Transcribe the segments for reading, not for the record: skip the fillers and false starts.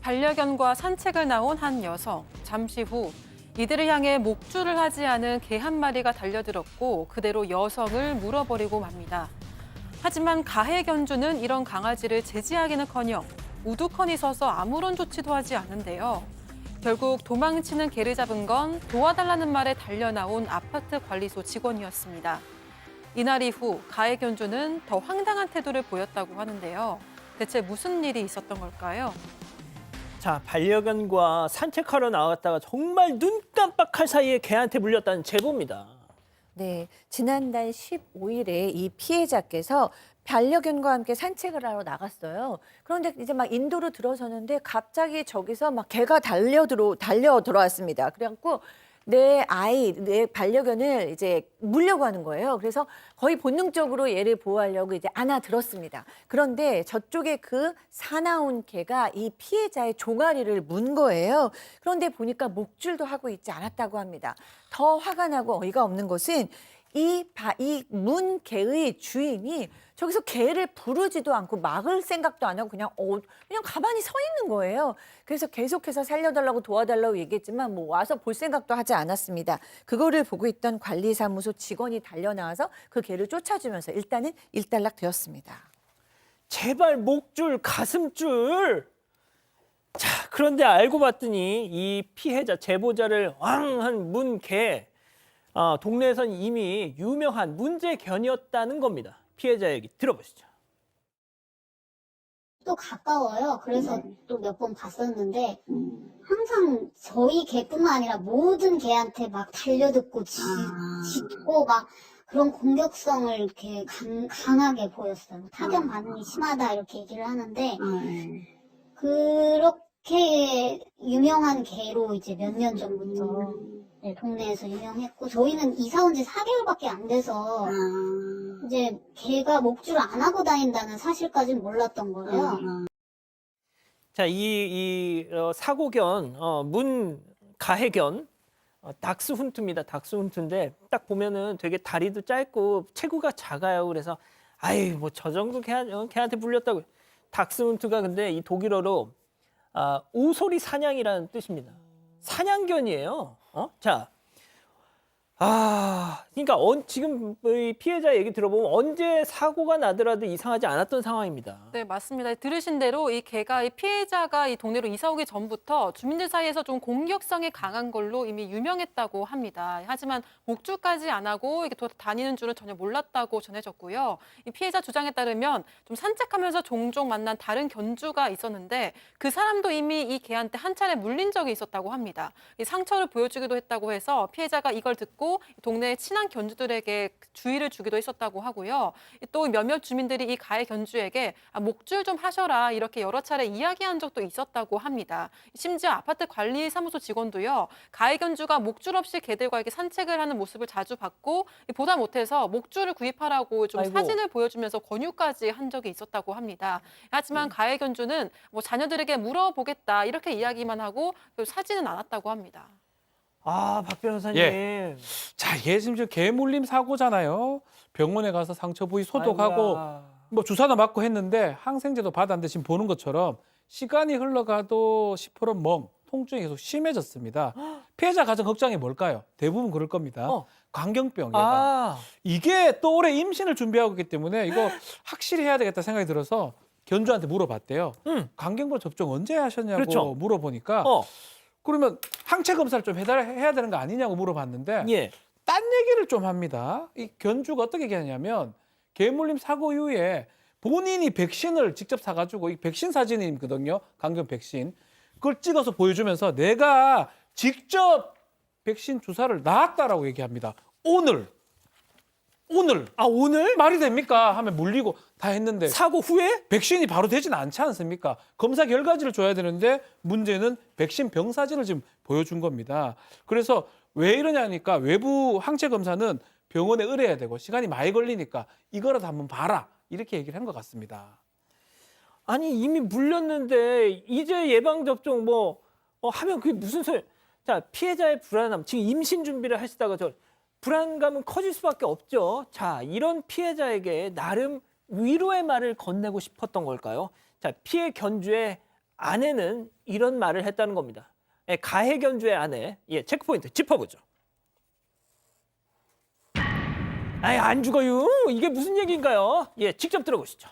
반려견과 산책을 나온 한 여성. 잠시 후 이들을 향해 목줄을 하지 않은 개 한 마리가 달려들었고 그대로 여성을 물어버리고 맙니다. 하지만 가해견주는 이런 강아지를 제지하기는커녕 우두커니 서서 아무런 조치도 하지 않는데요. 결국 도망치는 개를 잡은 건 도와달라는 말에 달려나온 아파트 관리소 직원이었습니다. 이날 이후 가해견주는 더 황당한 태도를 보였다고 하는데요. 대체 무슨 일이 있었던 걸까요? 자, 반려견과 산책하러 나왔다가 정말 눈 깜빡할 사이에 개한테 물렸다는 제보입니다. 네, 지난달 15일에 이 피해자께서 반려견과 함께 산책을 하러 나갔어요. 그런데 이제 막 인도로 들어서는데 갑자기 저기서 막 개가 달려 들어왔습니다. 그래갖고 내 반려견을 이제 물려고 하는 거예요. 그래서 거의 본능적으로 얘를 보호하려고 이제 안아들었습니다. 그런데 저쪽에 그 사나운 개가 이 피해자의 종아리를 문 거예요. 그런데 보니까 목줄도 하고 있지 않았다고 합니다. 더 화가 나고 어이가 없는 것은 이 문 개의 주인이 저기서 개를 부르지도 않고 막을 생각도 안 하고 그냥 가만히 서 있는 거예요. 그래서 계속해서 살려달라고 도와달라고 얘기했지만 뭐 와서 볼 생각도 하지 않았습니다. 그거를 보고 있던 관리사무소 직원이 달려나와서 그 개를 쫓아주면서 일단은 일단락되었습니다. 제발 목줄, 가슴줄. 자, 그런데 알고 봤더니 이 피해자, 제보자를 왕한 문개. 동네에선 이미 유명한 문제견이었다는 겁니다. 피해자 얘기 들어보시죠. 또 가까워요. 그래서 또 몇 번 봤었는데 항상 저희 개뿐만 아니라 모든 개한테 막 달려듣고 짖고 막 그런 공격성을 이렇게 강하게 보였어요. 타격 반응이 심하다 이렇게 얘기를 하는데 그렇게 유명한 개로 이제 몇 년 전부터 네, 동네에서 유명했고 저희는 이사 온 지 4개월밖에 안 돼서 이제 개가 목줄을 안 하고 다닌다는 사실까지는 몰랐던 거예요. 자, 사고견, 가해견, 닥스훈트입니다. 닥스훈트인데 딱 보면은 되게 다리도 짧고 체구가 작아요. 그래서 아이 뭐 저 정도 개한테 물렸다고. 닥스훈트가 근데 이 독일어로 오소리 사냥이라는 뜻입니다. 사냥견이에요. 자, 그러니까 지금 이 피해자 얘기 들어보면 언제 사고가 나더라도 이상하지 않았던 상황입니다. 네, 맞습니다. 들으신 대로 이 개가 이 피해자가 이 동네로 이사 오기 전부터 주민들 사이에서 좀 공격성이 강한 걸로 이미 유명했다고 합니다. 하지만 목줄까지 안 하고 이게 다니는 줄은 전혀 몰랐다고 전해졌고요. 이 피해자 주장에 따르면 좀 산책하면서 종종 만난 다른 견주가 있었는데 그 사람도 이미 이 개한테 한 차례 물린 적이 있었다고 합니다. 이 상처를 보여주기도 했다고 해서 피해자가 이걸 듣고 동네의 친한 견주들에게 주의를 주기도 했었다고 하고요. 또 몇몇 주민들이 이 가해 견주에게 목줄 좀 하셔라 이렇게 여러 차례 이야기한 적도 있었다고 합니다. 심지어 아파트 관리사무소 직원도요. 가해 견주가 목줄 없이 개들과 이렇게 산책을 하는 모습을 자주 봤고 보다 못해서 목줄을 구입하라고 좀 사진을 보여주면서 권유까지 한 적이 있었다고 합니다. 하지만 가해 견주는 뭐 자녀들에게 물어보겠다 이렇게 이야기만 하고 사진은 않았다고 합니다. 박 변호사님. 예. 자, 이게 지금 개 물림 사고잖아요. 병원에 가서 상처 부위 소독하고 아이고야. 뭐 주사도 맞고 했는데 항생제도 받았는데 지금 보는 것처럼 시간이 흘러가도 시퍼런 멍, 통증이 계속 심해졌습니다. 피해자 가정 걱정이 뭘까요? 대부분 그럴 겁니다. 광견병 예방. 이게 또 올해 임신을 준비하고 있기 때문에 이거 확실히 해야 되겠다 생각이 들어서 견주한테 물어봤대요. 광견병 접종 언제 하셨냐고 그렇죠. 물어보니까 그러면 항체 검사를 좀 해야 되는 거 아니냐고 물어봤는데 예. 딴 얘기를 좀 합니다. 이 견주가 어떻게 얘기하냐면 개물림 사고 이후에 본인이 백신을 직접 사가지고 이 백신 사진이거든요. 강경 백신. 그걸 찍어서 보여주면서 내가 직접 백신 주사를 놨다라고 얘기합니다. 오늘. 오늘 말이 됩니까? 하면 물리고 다 했는데 사고 후에? 백신이 바로 되진 않지 않습니까? 검사 결과지를 줘야 되는데 문제는 백신 병사진을 지금 보여준 겁니다. 그래서 왜 이러냐니까 외부 항체 검사는 병원에 의뢰해야 되고 시간이 많이 걸리니까 이거라도 한번 봐라 이렇게 얘기를 한 것 같습니다. 아니 이미 물렸는데 이제 예방접종 하면 그게 무슨 소리? 자, 피해자의 불안함, 지금 임신 준비를 하시다가 불안감은 커질 수밖에 없죠. 자, 이런 피해자에게 나름 위로의 말을 건네고 싶었던 걸까요? 자, 피해 견주의 아내는 이런 말을 했다는 겁니다. 예, 가해견주의 아내, 예, 체크포인트 짚어보죠. 아이, 안 죽어요. 이게 무슨 얘기인가요? 예, 직접 들어보시죠.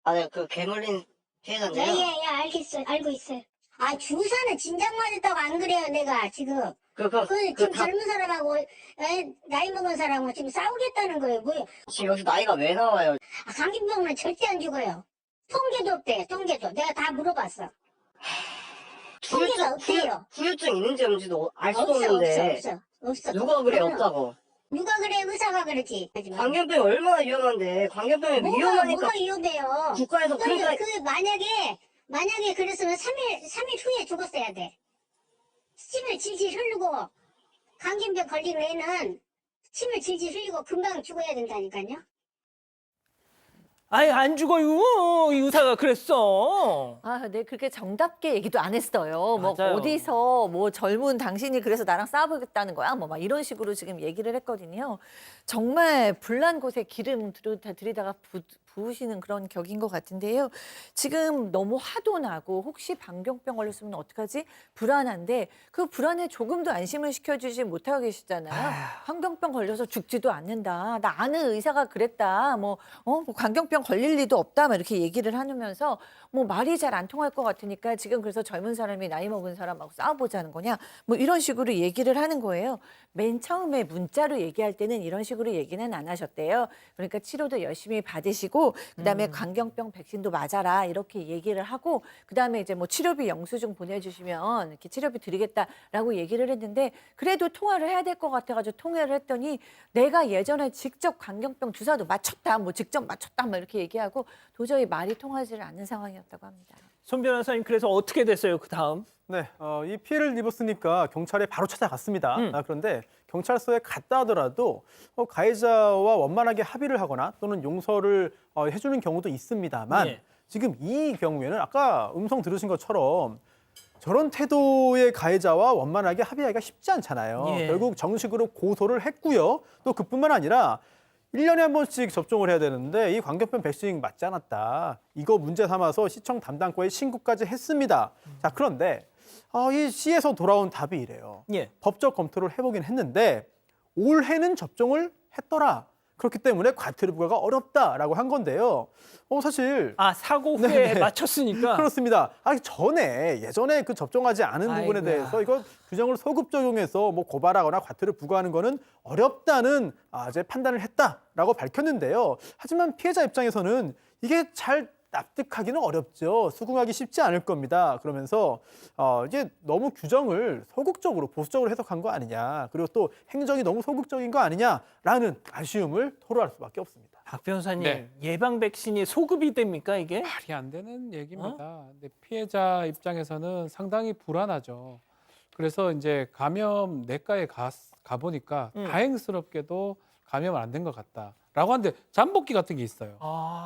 아, 네, 그 괴물린 피해자인데요. 예, 알겠어요. 알고 있어요. 아, 주사는 진작 맞았다고 안 그래요, 내가 지금. 지금 젊은 사람하고, 나이 먹은 사람하고 지금 싸우겠다는 거예요, 뭐예요? 지금 여기서 나이가 왜 나와요? 아, 감기병은 절대 안 죽어요. 통계도 없대, 통계도. 내가 다 물어봤어. 통계가 없대요. 후유증 있는지 없는지도 알 수도 없는데. 없어. 누가 그래, 그럼. 없다고. 누가 그래, 의사가 그러지. 광견병이 얼마나 위험한데, 광견병이 위험하니까 뭐가 위험해요? 국가에서 그러니까 만약에 그랬으면 3일 후에 죽었어야 돼. 침을 질질 흐르고, 감기병 걸린 애는 침을 질질 흘리고 금방 죽어야 된다니까요. 아이, 안 죽어요. 이 의사가 그랬어. 아, 네, 그렇게 정답게 얘기도 안 했어요. 뭐 맞아요. 어디서 뭐 젊은 당신이 그래서 나랑 싸워보겠다는 거야? 뭐 막 이런 식으로 지금 얘기를 했거든요. 정말 불난 곳에 기름 들이다가 부으시는 그런 격인 것 같은데요. 지금 너무 화도 나고 혹시 광견병 걸렸으면 어떡하지? 불안한데 그 불안에 조금도 안심을 시켜주지 못하고 계시잖아요. 광견병 걸려서 죽지도 않는다. 나 아는 의사가 그랬다. 뭐 광견병 걸릴 리도 없다. 막 이렇게 얘기를 하면서 뭐 말이 잘 안 통할 것 같으니까 지금 그래서 젊은 사람이 나이 먹은 사람하고 싸워보자는 거냐? 뭐 이런 식으로 얘기를 하는 거예요. 맨 처음에 문자로 얘기할 때는 이런 식으로 얘기는 안 하셨대요. 그러니까 치료도 열심히 받으시고 그다음에 광견병 백신도 맞아라 이렇게 얘기를 하고 그다음에 이제 뭐 치료비 영수증 보내주시면 이렇게 치료비 드리겠다라고 얘기를 했는데 그래도 통화를 해야 될 것 같아가지고 통화를 했더니 내가 예전에 직접 광견병 주사도 맞췄다, 뭐 직접 맞췄다, 뭐 이렇게 얘기하고 도저히 말이 통하지 않는 상황이었다고 합니다. 손 변호사님, 그래서 어떻게 됐어요, 그 다음? 네, 이 피해를 입었으니까 경찰에 바로 찾아갔습니다. 그런데 경찰서에 갔다 하더라도 가해자와 원만하게 합의를 하거나 또는 용서를 해주는 경우도 있습니다만 예. 지금 이 경우에는 아까 음성 들으신 것처럼 저런 태도의 가해자와 원만하게 합의하기가 쉽지 않잖아요. 예. 결국 정식으로 고소를 했고요. 또 그뿐만 아니라 1년에 한 번씩 접종을 해야 되는데 이 광견병 백신 맞지 않았다. 이거 문제 삼아서 시청 담당과에 신고까지 했습니다. 자, 그런데 이 시에서 돌아온 답이 이래요. 예. 법적 검토를 해보긴 했는데 올해는 접종을 했더라. 그렇기 때문에 과태료 부과가 어렵다라고 한 건데요. 사실 아, 사고 후에 네네. 맞췄으니까. 그렇습니다. 예전에 그 접종하지 않은 부분에 아이고야. 대해서 이거 규정을 소급 적용해서 뭐 고발하거나 과태료 부과하는 거는 어렵다는 이제 판단을 했다라고 밝혔는데요. 하지만 피해자 입장에서는 이게 잘 납득하기는 어렵죠. 수긍하기 쉽지 않을 겁니다. 그러면서 이게 너무 규정을 소극적으로 보수적으로 해석한 거 아니냐. 그리고 또 행정이 너무 소극적인 거 아니냐라는 아쉬움을 토로할 수밖에 없습니다. 박 변호사님, 네. 예방 백신이 소급이 됩니까, 이게? 말이 안 되는 얘기입니다. 근데 피해자 입장에서는 상당히 불안하죠. 그래서 이제 감염 내과에 가보니까 다행스럽게도 감염은 안 된 것 같다라고 하는데 잠복기 같은 게 있어요.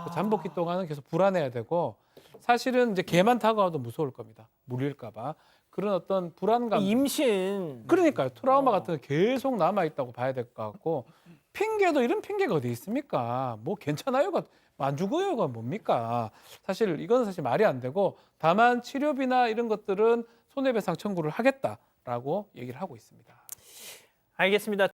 그 잠복기 동안은 계속 불안해야 되고 사실은 이제 개만 타고 와도 무서울 겁니다. 물릴까 봐. 그런 어떤 불안감. 임신. 그러니까요. 트라우마 같은 게 계속 남아있다고 봐야 될 것 같고 핑계도 이런 핑계가 어디 있습니까? 뭐 괜찮아요가 안 죽어요가 뭡니까? 사실 이건 사실 말이 안 되고 다만 치료비나 이런 것들은 손해배상 청구를 하겠다라고 얘기를 하고 있습니다. 알겠습니다.